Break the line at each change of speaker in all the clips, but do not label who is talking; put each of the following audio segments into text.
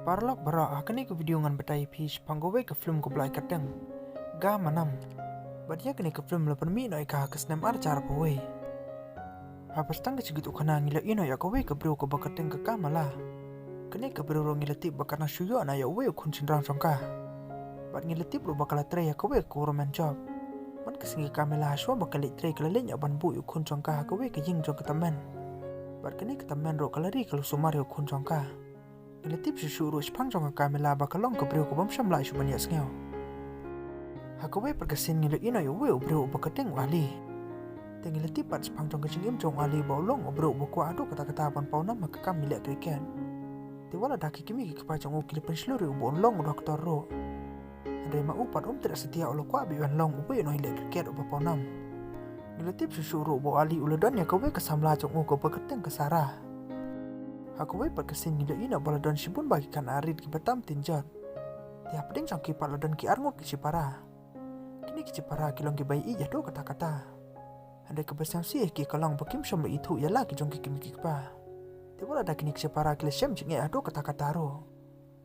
Parlok bara akani ke video ngan betai pish panggowe ke film ko blai kadang. Ga manam. Badia kini ke film lepan mi noi ka kesnem arcar pawe. Hapas tang segitu kana ngila ino ya kowe ke bro ko bakateng ke kamala. Kini ke bro ngila tip bakana shuyo na ya we kun sinrang songka. Bat ngila tip ro bakala tre ya kowe ko roman job. Man kesingi kamela shwa bakali tre kelelenya ban bu yu kun songka kowe ke jing jong ketamen. Bat kini ketamen ro kalari kalau sumario kun songka. Ilatip susuruh sepang jong kamela bakalong ke bro ko bam shamla shu banya sngeo. Hakawe perkesin ngilo ino yo we bro bakateng wali. Tengilatip pat sepang jong kecingim jong ali baulong bro bakwa ado kata-kata pan pauna maka kam milek kriken. Tiwala daki kimi ke pajong ukili pensluri ubon long doktor ro. Andai ma upat tidak setia ulo kwa biwan long uwe no hilek kriket upa paunam. Ilatip susuruh bo ali uledan ya kawe kesamla jong ko bakateng ke sarah. Aku wei perkesin ngila ina baladon sibun bagikan arid ki batam tinjat. Tiap ding sangki paladon ki arngut ki cipara. Kini ki cipara ki long ki bai ija do kata-kata. Andai kebasam sih ki kalong bakim syam itu ialah ki jong ki kimi ki pa. Tiwala ada kini ki cipara ki lesyam jinge ado kata-kata ro.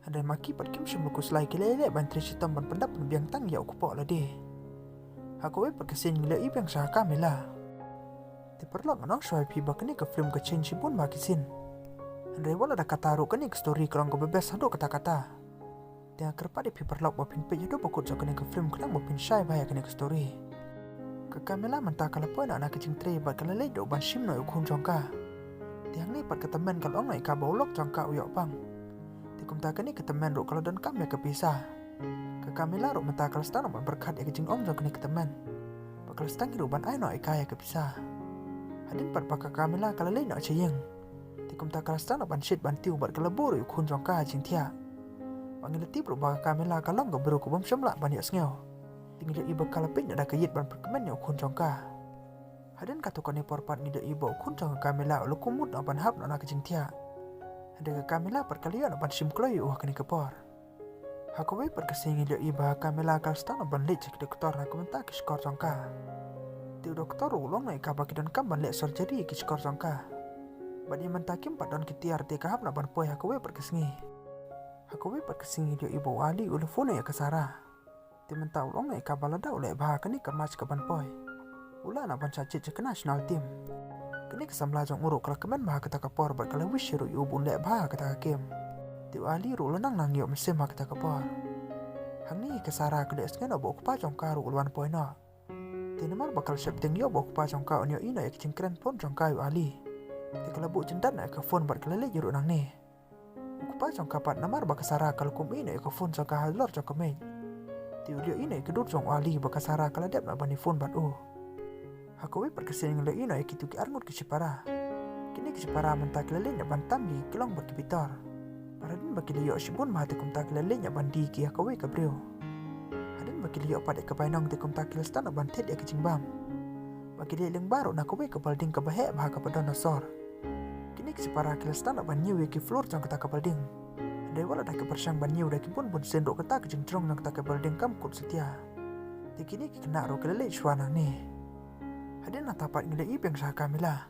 Andai maki pat kim syam lukus lai ki lele bantri sitam ban pendap biang tang ya ukupok lade. Aku wei perkesin ngila ibang sah kamela. Tiperlok anong syai pi bakani ke film ke chen sibun bagisin. Andai wala ada kata ro kani ke story kerang ko bebes hado kata-kata. Tiang kerpa di paper lock bapin pe jado bakut jo kani ke film kerang bapin shy baya kani ke story. Ke kamela mentah kala poin anak kecing tre bat kala le do ban sim no ukun jongka. Tiang ni pat ketemen kalau ongai ka baulok jongka uyok bang. Tikum ta kani ketemen ro kalau don kam ya kepisah. Ke kamela ro mentah kala stan ban berkat ya kecing om jo kani ketemen. Bakal stang ro ban ai no ikaya kepisah. Hadin pat pakak kamela kala le no ceyeng. Tikum tak kerastan ban shit ban tiu bat kelebur yu kun jongka jing tia. Bangil tip ro ba kamela kalong go bro ko bam shamla ban ya sngew. Tingil iba kalapin ada kayit ban perkemen yu kun jongka. Haden katukane porpat ngida iba kun jong kamela lo kumut na ban hap na jing tia. Ada ke kamela per kalian ban sim kloy yu kani kepor. Hakowe per kesing ngida iba kamela kalstan ban le cek doktor na komentar ki skor jongka. Tiu doktor ulong na ikabaki dan kam ban le surgery ki skor jongka. Badi mentakim padon kitiar te kahap na ban poy hakawe perkesingi. Hakawe perkesingi dia ibu ali ulefone ya kesara. Te mentau long na ikabalada ule bah kani kermach ke ban poy. Ula na ban cacit ke national team. Kini kesamla jong uruk kala kemen bah kata kapor bat kala wish ru ubun le bah kata hakim. Te ali ru lenang nang yo mesim bah kata kapor. Hang ni kesara kede esngen obo kupa jong karu ulwan poy no. Te nemar bakal siap deng yo obo kupa jong ka onyo ino ya kecingkren pun jong kayu ali. Di kelabu jendan nak ke phone bat kelele juruk nang ni. Ukupa jong kapat namar bakasara kalau kum ini ke phone jong kahalor jong kemen. Di ulio ini kedut jong wali bakasara kalau dep nak bani phone bat Hakowe perkesin ngelo ino kitu ki arngut ki cipara. Kini ki cipara mentah kelele nak ban tambi kelong bat kipitor. Paradin baki liyo sibun mah kum tak kelele nak ban di ki hakowe ke brio. Hadin baki liyo pada ke bainong kum tak kelestan nak ban tet ya kicing bam. Bagi dia leng baru nak kowe ke balding ke bahek bah ke nosor. Kini separa kilestan ban nyiu ki floor jang kata kapal ding. Andai wala dak bersang ban nyiu dak pun sendok kata ke jengtrong nang kata kapal ding kam kut setia. Tikini ki kena ro kelele suana ni. Hadin na tapat ngile ibeng sah kamila.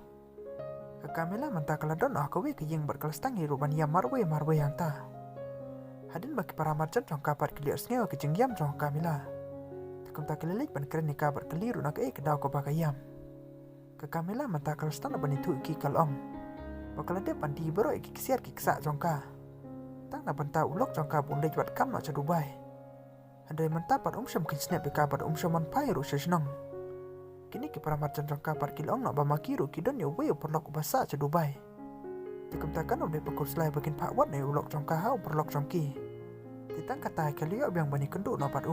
Ke kamila mentah kala don kowe ke yeng berkelestang ro ban yam marwe yang ta. Hadin baki para marjan jong kapat kiliar sneo ke jengyam jong kamila. Tikum tak kelele ban keren ni kabar keliru nak kedau ko bakayam. Ke kamila mentah kelestang ban itu ki kalong. Bakal ada pandi bero iki kisiar ki kesa jongka. Tang na banta ulok jongka bun lej wat kam na cha Dubai. Andai menta pat syam kin snap ka pat syam man pai ru sesnong. Kini ki para marjan jongka pat kilong na ba makiru ki don yo we perlok basa cha Dubai. Tikum takan udah pakur selai bakin pak wat na ulok jongka hau perlok jongki. Titang kata kaliyo biang bani kendu na pat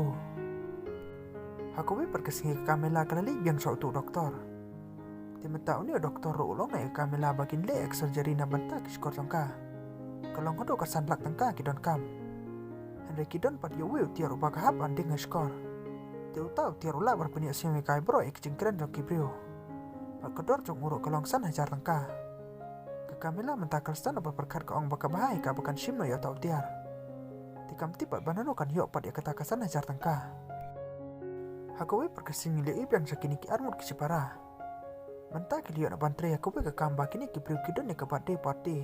Hakowe perkesingi kamela kalali biang so tu doktor. Tiap tahun ni doktor ulong na kamela bakin le surgery na banta kiskor jongka. Kalau ngodo kesan lak tangka kidon kam. Andai kidon pat yo we tiar ubah kahap anding skor. Tiu tau tiar ula berpeni asyami kai bro jengkeren jongki brio. Pat kedor jong uruk kalong san hajar tangka. Ke kamela mentakal stan apa perkat ke ong baka bahai ka bakan simno yo tau tiar. Tikam tipat banano kan yo pat ya kata kasan hajar tangka. Hakowe perkesin le ibang sakini ki armut kisipara. Mentah kiliyo nak bantre aku ke kamba kini ki priu kidon ni ke parti.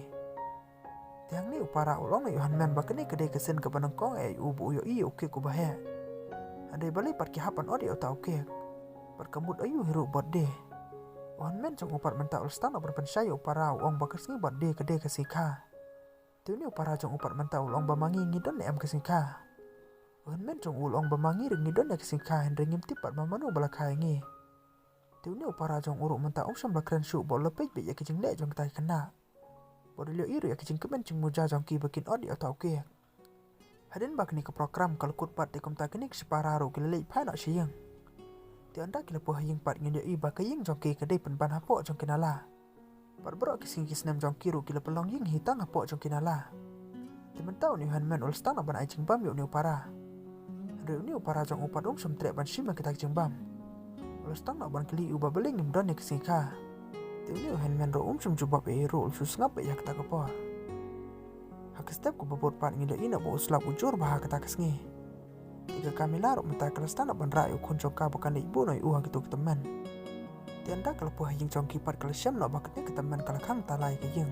Tiang ni upara ulong na Yohan men bakani kedai kesen ke panangkong ubu yo i oke ku bahe. Andai balik pat ki hapan odi ota oke. Perkembut ayu hiru birthday. Yohan men jong upat menta ulstan na berpensai upara ulong bakas ngi birthday kedai kesika. Tiang ni upara jong upat menta ulong bamangi ngidon em kesika. Yohan men jong ulong bamangi ngidon ya kesika hendring tipat mamanu balakai ngi. Tiang ni upara jong uruk menta umsam bakren su bol lepej be ya kijing le jong tai kena. Bodolio iru ya kijing kemen cing muja jong ki bakin odi atau oke. Hadin bakni ke program kalau kut pat di komta kenik separaru kilelei pai nak siyang. Ti anda kila po haying pat ngi i bakaying jong ki kedai penban hapo jong kinala. Barbro kising kisnem jong kiru kila pelong ying hitang hapo jong kinala. Ti mentau ni han men ul stang ban ai cing bam yo ni upara. Reu ni upara jong upat sum trek ban shima kita cing bam. Ul stang ban kili uba beling im don ni kising ka. Tiuni han men ro sum jubab ro sus ngap ya kata kapor. Hak step ku babot pat ngila ina bo uslap ujur bah kata kesngi. Tiga kami laruk menta kelastan ban rayu kun jongka bukan ibu noi uha gitu ke teman. Tianda kalau puh ying jong kipat kalau syam nak bakatnya ke teman kalau kang talai ke ying.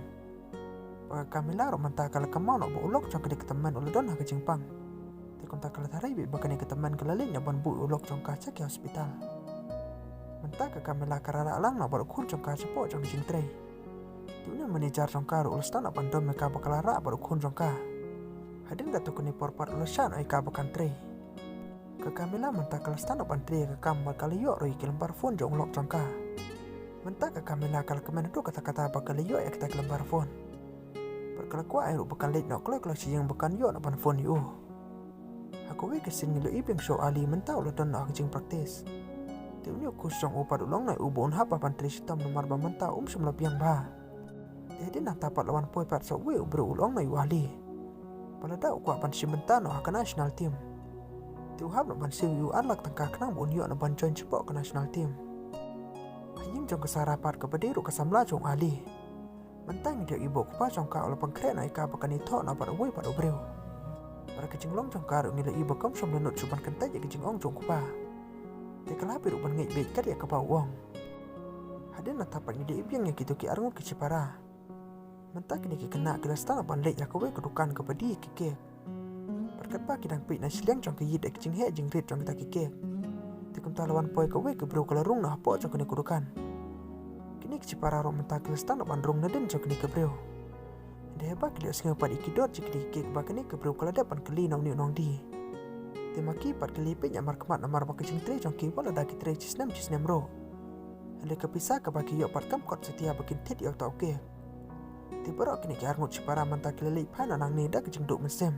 Baka kami laruk menta kalau kemau nak bo ulok jong ke teman uludon hak jingpang. Tikum tak kalau tarai bi bakatnya ke teman kelalinya ban bu ulok jong kaca ke hospital. Mentah ke kami lah karara alang nak baru kun jongka cepo jong jing tray. Tunya menijar jongka ru ulstan nak bandom mereka bakalara baru kun jongka. Hadin gak tukuni porpat ulushan oi ka bakan tray. Ke kami lah mentah ke ulstan nak bantri ke kam bakal yok ru lembar phone jong lok jongka. Mentah ke kami lah kalau kemen tu kata-kata bakal yok ya kita lembar phone. Berkelakua air bukan late nak kalau siyang bukan yok nak ban phone yu. Aku wei kesin ngilu ibing show ali mentah uludon nak jing praktis. Tiunya kusong upat ulong nai ubun hapa pantri sitam nomor bamenta sum lapiang ba. Jadi nak tapat lawan poi pat so we ubro ulong nai wali. Palada ku apan simenta no hak national team. Tiu hab no ban siu yu anlak tangka kenang bun yu no ban join cepok ke national team. Haying jong kesarapat ke bediru kesamla jong ali. Mentang dia ibu ku pa jong ka ola pangkren ai ka bakan ito na pada we pada ubreu. Para kecing long jong ka ngila ibu kam som lenut suban kentai je kecing ong jong ku pa. Dia kelapir uban ngai baik kat ya ke bawang. Hadin nak tapat ni dia ibiang ya gitu ki arngut ke cepara. Mentah kini ki kena kelas tanah ban lek ya ke we kedukan ke pedi kike. Berkat pa kidang pik na siliang jong ke yid ekcing he jing rit jong kita kike. Tikum talawan poi ke we ke bro kelarung na hapo jong kini kedukan. Kini ke cepara ro mentah kelas tanah ban rung naden jong kini ke bro. Dia hebat kili asnga pad ikidot jik kike ba kini ke bro keladapan keli nau ni nong di. Temaki pat kelipin yang markemat namar baki jing tre jong ki wala daki tre cisnem ro. Hande kepisah ke baki yok pat kam kot setia bakin tit yok tau ke. Tiberok kini ki arngut cipara mentah kelili pan anang ni dak jing duk mesem.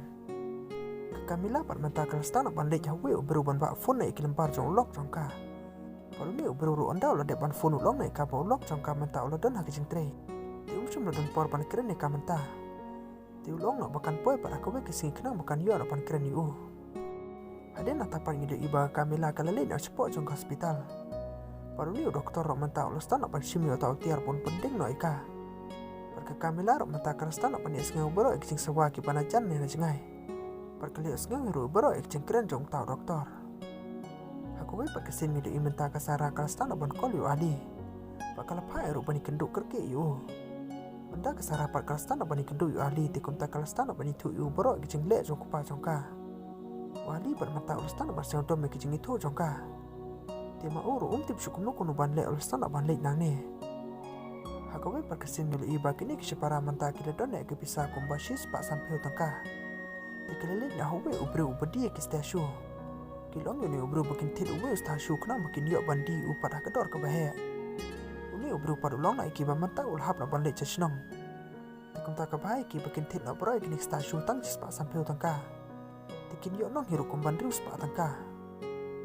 Kekamila pat mentah kelastan ban lek hawe beruban bak phone nai kilempar jong ulok jong ka. Palu ni beru ondau la depan phone ulong nai ka ba ulok jong ka mentah ulodon hak jing tre. Ti sum lodon por pan keren ni ka mentah. Ti ulong nak bakan poi pat akawe kesing kenang bakan yo pan keren ni Ada nak tapan ngide iba Kamila kalalin nak cepok jong hospital. Baru ni doktor rok mentah ulastan nak pan simio atau tiar pun penting no ika. Perka Kamila rok mentah kerastan nak pan esngau bero ekcing sewa ki panajan ni na jengai. Perka li esngau ru bero ekcing keren jong tau doktor. Aku wei perka sin ngide mentah kasara kerastan nak pan kolio ali. Perka lepai ru bani kenduk kerke yu. Benda kasara pat kerastan nak bani kenduk yu ali tikum tak kerastan nak bani tu yu bero ekcing lek jong kupa jong ka. Wali bermata ulastan bersama dom ke jing itu jongka. Dia mau tip syukum nuku nuban le ulastan ban le nang ne. Hakawe perkesin dulu iba kini kesepara menta kila don ke bisa kumbasis pak sampai tangka. Dikelele na howe ubre ubedi ke stasyu. Kilong ni ubru bakin tit uwe stasyu kena makin yok bandi upat hakedor ke bahaya. Uni ubru pad ulong na ikiba menta ulhap na ban le chasnong. Dikum tak ke bahaya ki bakin tit na beroy kini stasyu tangcis pak sampai tangka. Tikin yok nong hiru kumban rius pak tangka.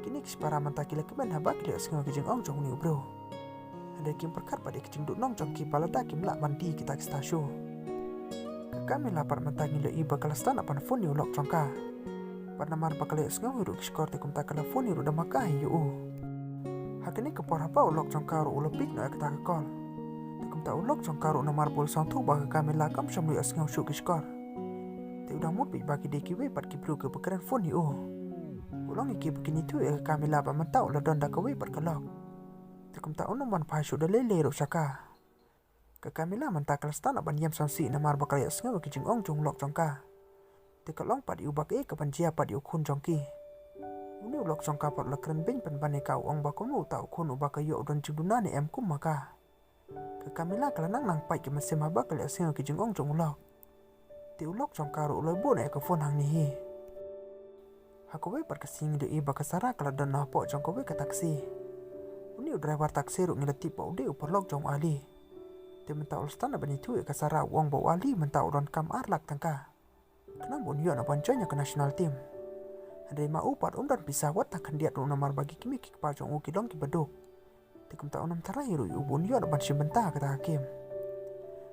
Kini kesepara menta kila kemen habak kila sengaja kejeng ong jong ni ubro. Ada kim perkat pada kejeng duk nong jong ki palada kim lak mandi kita ke stasyu. Kami lapar menta ngila iba kalastan apan phone yu lok jongka. Pada mar bakal sengaja hiru skor tikum tak kala phone yu damakah yu. Hakini kepor apa ulok jongka ru ulepik no kita ke kol. Tikum tak ulok jongka ru namar bol santu bagi kami lakam samlu sengaja syuk skor. Udah mut bagi deki we pat kipru ke pekeran phone yu. Ulang iki begini tu kami laba mentau la don da ke we pat kelok. Tikum ta unom ban pa syu da lele ro saka. Kamila mentah kelastan aban yam sansi namar bakal ya sengawa kijing ong jong lok jongka. Teka long pat ubak kapan jia pat ukun jongki. Uni ulok jongka pat lakren bing pen bane kau ong bakomu ta ukun ubak yo don judunane em kum maka. Kamila kelanang nang pai ke mesim bakal ya sengawa kijing ong jong ulok. Ti ulok jongka ro uloi bon ke phone hang ni. Hakowe pat kasing de iba kasara kala dan na po jongkowe ke taksi. Uni driver taksi ro ngilati pa ude uperlok jong ali. Ti menta ulstan abani tu kasara wong bo ali menta uron kam arlak tangka. Kenapa bunyo na panconya ke national team. Ada mau pat dan pisawat takkan dia ro namar bagi kimi ki pa jong uki dong ki beduk. Ti kumta onam tarahi ro bunyo na ban simbenta kata hakim.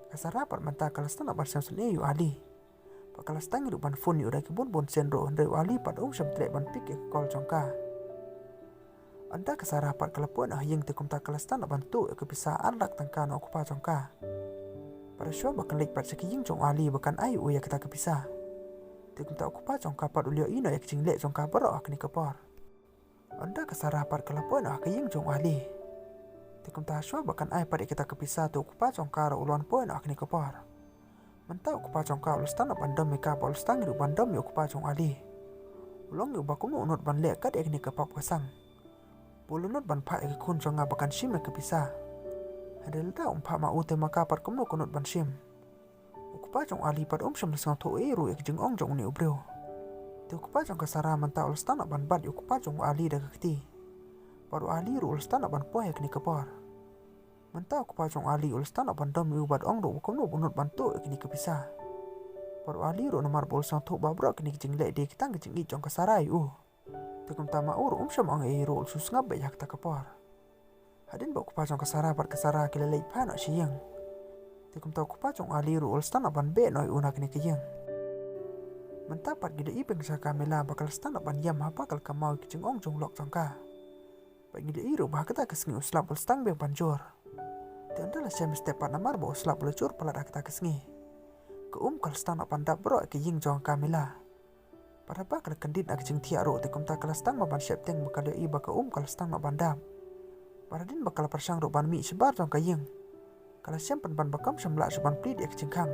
Kasara pat menta kalastan abar samsun yu ali. Pakalastan ngiru ban phone yu ki bon senro ndai ali pat samtre ban pik kol jongka. Anda kasara pat kalapuan yeng te kumta kalastan aban tu ke bisa arlak tangka no okupa jongka. Pada syua bakan lek pat sekiying jong ali bakan ayu ya kita kepisa. Te kumta okupa jongka pat ulio ino ya kicing lek jongka baro akni kepor. Anda kasara pat kalapuan yeng jong ali. Te kumta syua bakan ay pat kita kepisa tu okupa jongka ro ulon poin akni kepor. Mentah okupa jongka ulustan aban dom meka pa ulustan ngiru ban dom ya okupa jong ali. Ulong yu bakumu unut ban lek kat akni kepap kasang. Bulunut ban pa ke kun jonga bakan sim ke bisa. Ada leda umpa ma ute maka par kumno kunut ban sim. Ukupa jong ali pat sim lesang to eru ek jeng ong jong ni ubreu. Te ukupa jong kasara menta ulstan ban bad ukupa jong ali dah keti. Baru ali ru ulstan ban poek ni kepor. Menta ukupa jong ali ulstan ban dom yu bad ong ru kumno bunut ban to ek ni ke bisa. Baru ali ru namar bol sang to babro ek ni jeng le de kitang jeng i jong kasara yu. Tekum tama ur syam ang ero sus ngab yak ta kapar. Hadin ba kupa jong kasara par kasara kilelai pano siyang. Tekum ta kupa jong ali ru stan aban be noi unak ni kiyang. Mentapat gida ipeng sa kamela bakal stan aban yam ha bakal kamau kijing ong jong lok jongka. Ba gida iru bah kata kesngi uslap stang be banjor. Te andala sem stepan namar ba uslap lecur pala kata kesngi. Ke kal stan aban dap bro kijing jong kamela. Pada bakal kendit nak jeng tiaro te kumta kalastang maban septeng bakal i baka kalastang maban dam. Pada din bakal persang ro ban mi sebar jong kayeng. Kala sempan ban bakam semla seban plid ek jengkang.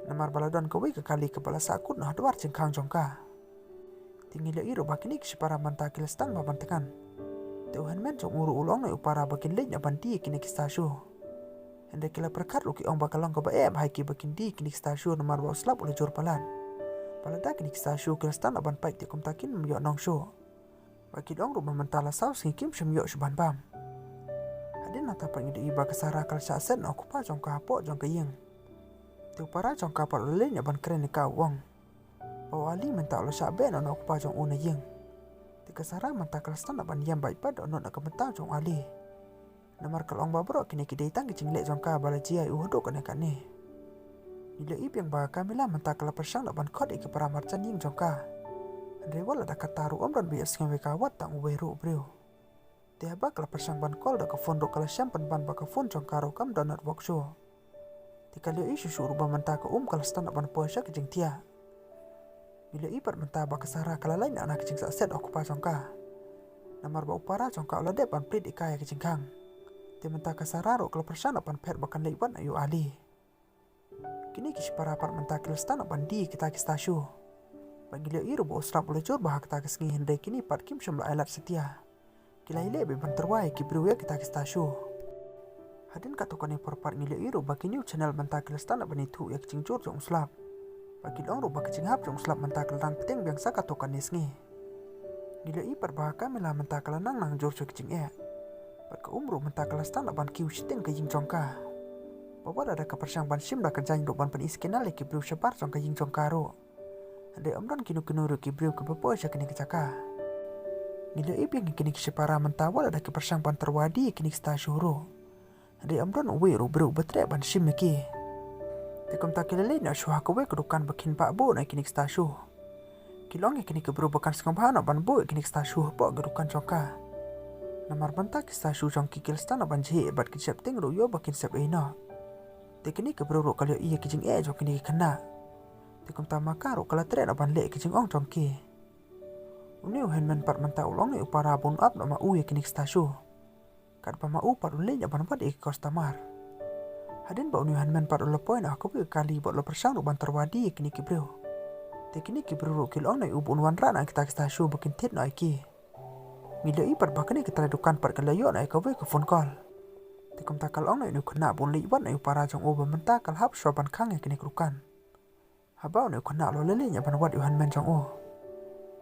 Namar baladon kawi ke kali kepala sakut nah duar jengkang jongka. Tinggi le iro bakini ki separa manta kalastang maban tekan. Tuhan men jong uru ulong na upara bakin lenya bandi kini ki stasyo. Hende kila perkat lu ki ong bakalong ka bae hai ki bakin di kini stasyo namar ba uslap ule jor palan. Palada kini kisah show kelastan aban paik tikum takin myo nong show. Bagi dong rumah mentala saus ngikim semyo suban bam. Hadin nata pang ide iba kesara kal saset na okupa jong kapo jong kayeng. Tiu para jong kapal lelenya ban keren ni kawong. Bawali menta lo sabe na okupa jong una yeng. Ti kesara menta kelastan aban yam baik pad ono na kementa jong ali. Namar kalong babro kini kidei tang kicing lek jong ka balajia uhodok kane. Ila ipeng ba kamila menta kala persang ban khot ke para marchan ying jongka. Andre wala da kataru omran bias ngwe kawat tang weru breu. Te ba kala persang ban kol da ka phone ro kala syampan ban ba ka phone jongka ro kam donat work show. Ti kala isu suru ba menta ka kala stan ban poesha ke jeng tia. Bila ipar menta ba kasara kala lain anak jeng sa set okupa jongka. Namar ba upara jongka ola de ban plit ikaya ke jengkang. Te menta kasara ro kala persang ban per bakan leiban ayu ali. Kini kisi para par mentakil stan bandi kita ke stasyo. Bagi dia iru bo slap lecur bah kita kesngi hendai kini pat kim semla alat setia. Kila ile be banterwai ki bruya kita ke stasyo. Hadin katokane par ngile iru bagi new channel mentakil stan bani tu yak cingcur jong slap. Bagi dong ro bagi cinghap jong slap mentakil tang peteng biangsa katokane sngi. Gila ipar bah kamela mentakil nang jor cing e. Pat ka umru mentakil stan ban kiu siteng ke jing jongka. Bawa ada kepersang ban sim da kerjain ban pen iskenal ki bru separ jong ka jing jong karo. Ande omran kinu ru ki bru ke bepo sya kini kecaka. Gila iping kini ki separa mentawal ada kepersang ban terwadi kini stasyo ro. Ande omran uwe ro bru betre ban sim ki. Tekom takilele na syuha kowe kedukan bakin pak bo na kini stasyo. Kilong kini ke bru bakan sengobhana ban bo kini stasyo po kedukan jongka. Namar bantak stasyo jong kikil stana ban jhe bat ki septing ro yo bakin sep ina. Tekini ke bro kalau iya kijing jong kini kena. Tekum tamaka ro kala tren aban le kijing ong jong ki. Uni henmen part menta ulong ni upara bon up nama u kini stasyo. Kad pa mau part le aban wat e customer. Hadin bau ni hanman par ulo poin aku bi kali bau lo persang ro ban terwadi kini kibreu. Te kini kibreu ro kilong na ubun wan ra na kita stasio bakin tet na iki. Mila i par bakani kita dukan par kalayo na ka ke phone call. Te kum takal ong na ni khna bun li wan na para jong oba menta kal hap so ban khang kini krukan. Habau ni khna lo lele nya ban wat yu hanman jong o.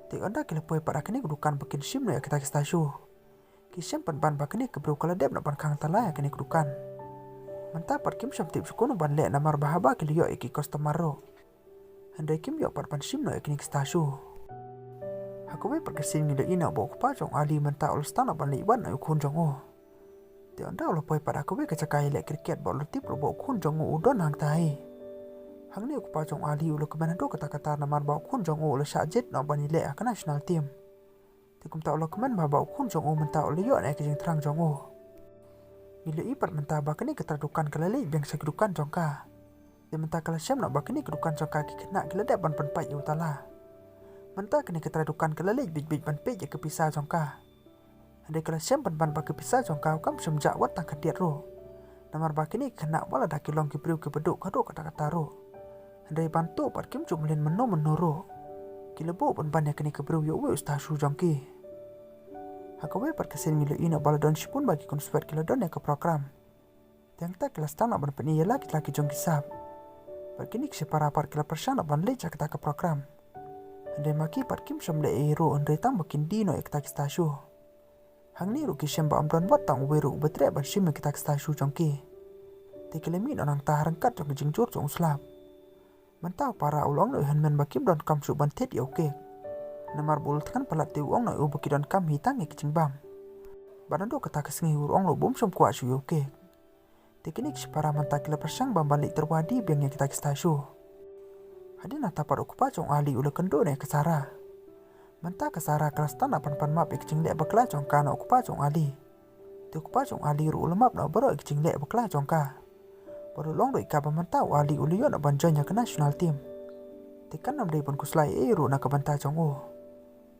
Te anda kila poi par kini dukan bakin sim na kita stasio. Kisem ban bakani kibreu kala deb na ban khang tala kini krukan. Menta par kim sam tip sukono ban le na mar bahaba kiliyo iki customer ro. Handai kim yo par ban sim na kini stasio. Aku be perkesin ngila ina bo kupa jong ali menta ol stana ban li ban na kun jong o. Te anda ol poi par aku be kecakai le kriket bo lo tip ro bo kun jong o udon hang tai. Hang ni kupa jong ali ulo keban do kata-kata na mar bo kun jong o lo sajet na ban ile ka national team. Te kum ta ol keman ba bo kun jong o menta ol yo na kijing terang jong o. Ngila i par menta ba kini ketradukan kelale biang sakidukan jong ka. Te menta kala syam na ba kini kedukan jong ka ki kena kila da ban pai utala. Menta kini ketradukan kelale bij ban pe je kepisah jong ka. Ande kala syam ban ba kepisah jong ka kam semja wat tang kadiat ro. Namar ba kini kena wala da kilong ki priu ki beduk kado kata-kata ro. Ande bantu par kim jumlin meno ro. Kila bo ban ya kini ke priu yo we ustasu jong ki. Aku be perkesin ngilo ina baladon sipun bagi konsulat kila don ya ke program. Tiang tak kila stana ban peni ya laki jong kisap. Begini separa par kila persana ban leja kita ke program. Ande maki par kim samle ero andre tam bakin dino ekta stasio. Hang ni ru kisem ba amron wat tang weru betre ban sim kita stasio jong ki. Te kila min onang ta harangkat jong jingjur jong slap. Mentau para ulong no hanmen bakim don kam su ban tet ya oke. Namar bul kan palat ti uang na ubaki dan kam hitang e kicing bam. Badan do kata kesengi urong lo bum som kuat su yoke. Teknik separa manta kila persang bam balik terwadi biang yang kita stasio. Hadi nata par okupa jong ali ula kendo ne kesara. Manta kesara kelas tanah pan map e kicing lek bakla jong ka na okupa jong ali. Ti okupa jong ali ru ula map na baro e kicing lek bakla jong ka. Baru long do ikaba manta ali uli yo na banjonya ke national team. Tekan nam dei pun kuslai e ru na kabanta jong o.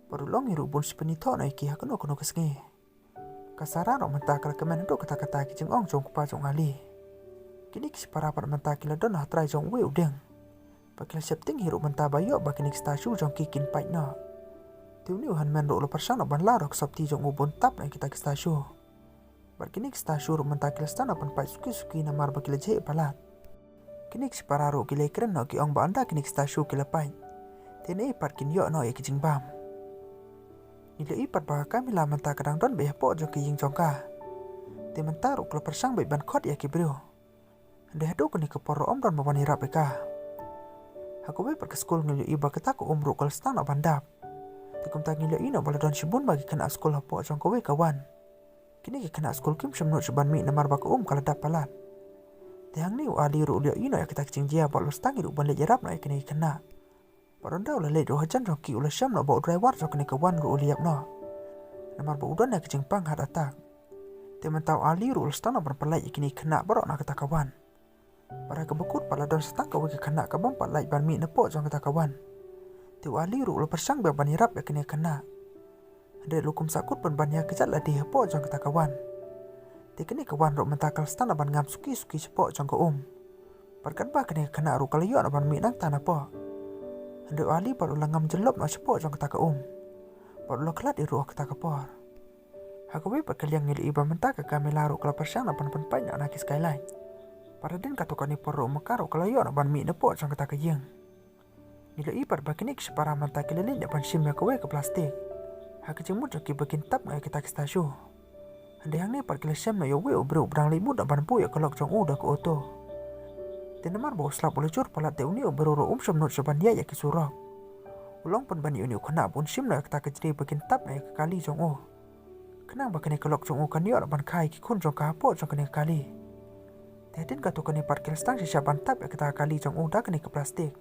Baru long hiru bun sepenito na iki hakono kono kesengi. Kasara ro menta kala kemen do kata-kata ki jeng ong jong kupa jong ali. Kini kisi para par menta kila don hatrai jong we udeng. Pakila septing hiru menta bayo bakini stasio jong kikin pait na. Tiuni uhan men ro lo persana ban larok sabti jong ubun tap na kita stasio. Bakini stasio ro menta kila stana pan pait suki-suki na mar bakila je palat. Kini kisi para ro kila keren na ki ong ba anda kini stasio kila pait. Tene parkin yo no e ki jeng bam. Nila ipat baka kami lah menta kadang don be po jong ki ying jong ka. Te menta ro kala persang be ban khot ya ki brio. Ande hado kini ke poro om don mabani rap ka. Aku be per ke skul ngilo iba kata ko umru kal stana bandap. Te kum ta ngilo ino bala don sibun bagi kena skul hapo jong ko we kawan. Kini ke kena skul kim semno seban mi namar baka kala dap palat. Te hang ni ali ro lio ino ya kita kicing jia balo stangi ro ban le jarap na kini kena. Paronda ula le do hajan jong ki ula syam no bawa driver jong kini kawan ru uliap no. Namar bawa udan ya kicing pang hat atak. Te mentau ali ru ulstana berpelai kini kena barok na kata kawan. Para kebekut pala don setang kawe ke kena kabam palai ban mi nepo jong kata kawan. Te ali ru ula persang be ban hirap ya kini kena. Ade lukum sakut ban ya kejat lah di hepo jong kata kawan. Te kini kawan ru mentakal stana ban ngam suki sepo jong ko Parkan ba kini kena ru kalayo na ban mi nang tanah po. Ande ali baru langam jelop na sepo jong kata baru lo kelat iru kata kapor. Aku be perkaliang ngili iba menta ke kami laru kala persang na pan pai na ki skyline. Para din katokan ni poro makaro kala yo na ban mi nepo jong kata yeng. Nila ibar bakinik separa menta kelelin na pan sim ya kowe ke plastik. Hak jemut ki bakin tap na kita stasio. Ande hang ni par kila sem na yo we bro brang limut na ban pu ya kolok jong udah ke oto. Tenamar bawa slap boleh cur palat te uni beroro som not seban dia ya kisurok. Ulong pun bani uni kena pun sim na kata kejri bakin tap na kali jong o. Kenang bakane kelok jong o kan yo ban kai ki kun jong ka po jong kene kali. Tedin kato kene parkir stang si saban tap ya kata kali jong o da kene ke plastik.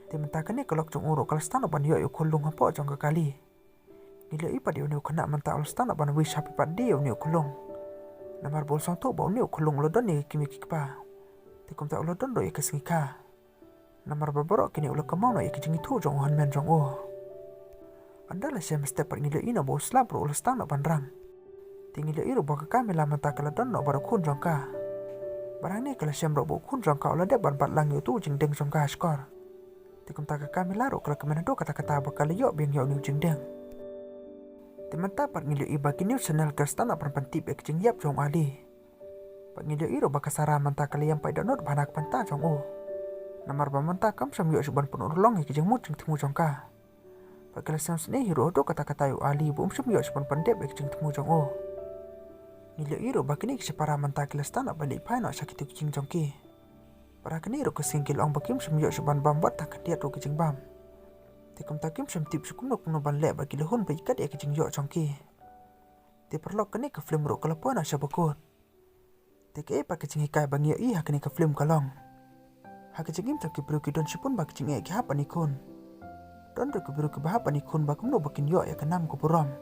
Te menta kene kelok jong o ro kal stang ban yo kulung po jong ka kali. Nila ipa di uni kena menta ul stang ban wish happy pat dia uni kulung. Namar bol song to ba uni kulung lo don ni kimi kikpa. Tikum tak ulo don do ya kesengi ka. Namar baborok kini ulo kamau na ya kejingi tu jong han men jong o. Anda lah siya mesti par ngilo ina bo slap ro ulo stang na banrang. Tingilo iro baka kami lah menta kala don no baru kun jong ka. Barang ni kalau siam robo kun jong kau lada ban bat lang tu jing deng jong ka skor. Tikum tak kami laro kalau kemana do kata-kata bakal yo biang yo ni jing deng. Teman tapat ngilio iba kini channel kerstana perpantip ek jing yap jong ali. Pak ngilio iro bakasara manta kali yang pai download banak panta jong o. Namar ba manta kam sam yo suban pun urlong ek jing mu jing temu jong ka. Pak kala sam sne hiro do kata-kata yo ali bu sam yo suban pandep ek jing temu jong o. Ngilio iro bakini kisepara manta kerstana balik pai nak sakit jing jong ki. Para kini iro kesingkil ong bakim sam yo suban bam bat tak dia do jing bam. Tikum takim sam tip sukum nok no ban le bagi lehun ba ikat ek jing yo chongki. Ti perlok kini ke film ro kala pona syabakot. Ti ke pa kecing hikai bang yo i hakini ke film kalong. Ha kecing im tak kibru ki don sipun ba kecing ek ha panikun. Don do kibru ki ba panikun ba kumno bakin yo ya kanam ko puram.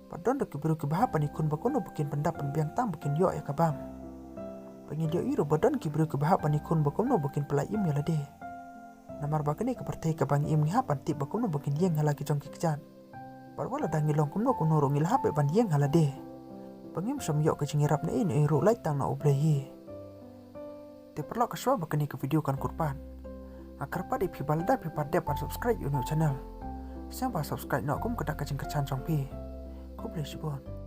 Pa don do kibru ki ba panikun ba kuno bakin pendapan biang tam bakin yo ya kabam. Pangil yo iro badan kibru ki ba panikun ba kumno bakin pelaim ya lade. Namar bakani ke pertai ke bang im ngihapan tip bakum no bakin yeng halaki jong kikjan. Parwala dangi long kumno kuno rongil hape ban yeng halade. Pangim sam yok ke cingirap na ini ro lai tang na oblehi. Te perlo kaswa bakani ke video kan kurpan. Akar pa di pibalda pipadep pan subscribe YouTube channel. Siapa subscribe no kum kedak kacing kecan jong pi. Ku boleh sibon.